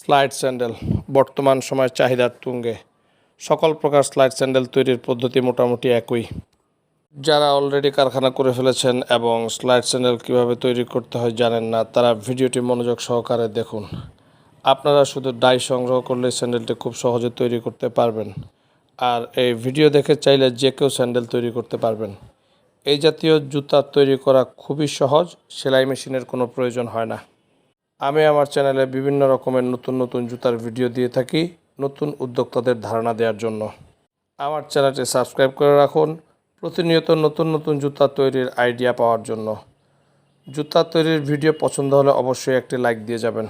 Slide sandal বর্তমান সময়ের চাহিদার তুঙ্গে। সকল প্রকার স্লাইড স্যান্ডেল তৈরির পদ্ধতি মোটামুটি একই। যারা অলরেডি কারখানা করে ফেলেছেন এবং স্লাইড স্যান্ডেল কীভাবে তৈরি করতে হয় জানেন না, তারা ভিডিওটি মনোযোগ সহকারে দেখুন। আপনারা শুধু ডাই সংগ্রহ করলে স্যান্ডেলটি খুব সহজে তৈরি করতে পারবেন। আর এই ভিডিও দেখে চাইলে যে কেউ স্যান্ডেল তৈরি করতে পারবেন। এই জাতীয় জুতা তৈরি করা খুবই সহজ, সেলাই মেশিনের কোনো প্রয়োজন হয় না। আমি আমার চ্যানেলে বিভিন্ন রকমের নতুন নতুন জুতার ভিডিও দিয়ে থাকি নতুন উদ্যোক্তাদের ধারণা দেওয়ার জন্য। আমার চ্যানেলটি সাবস্ক্রাইব করে রাখুন প্রতিনিয়ত নতুন নতুন জুতা তৈরির আইডিয়া পাওয়ার জন্য। জুতা তৈরির ভিডিও পছন্দ হলে অবশ্যই একটি লাইক দিয়ে যাবেন।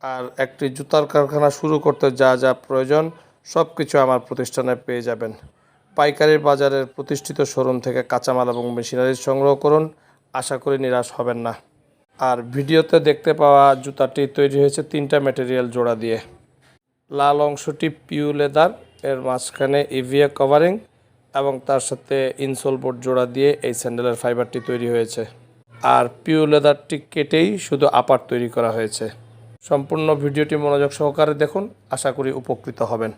আর একটি জুতার কারখানা শুরু করতে যা যা প্রয়োজন সব কিছু আমার প্রতিষ্ঠানে পেয়ে যাবেন। পাইকারি বাজারের প্রতিষ্ঠিত শোরুম থেকে কাঁচামাল এবং মেশিনারি সংগ্রহ করুন, আশা করি নিরাশ হবেন না। আর ভিডিওতে দেখতে পাওয়া জুতাটি তৈরি হয়েছে 3টা ম্যাটেরিয়াল জোড়া দিয়ে। লাল অংশটি পিউ লেদার, এর মাঝখানে ইভিএ কভারিং এবং তার সাথে ইনসোল বোর্ড জোড়া দিয়ে এই স্যান্ডেলের ফাইবারটি তৈরি হয়েছে। আর পিউ লেদারটি কেটেই শুধু আপার তৈরি করা হয়েছে। সম্পূর্ণ ভিডিওটি মনোযোগ সহকারে দেখুন, আশা করি উপকৃত হবেন।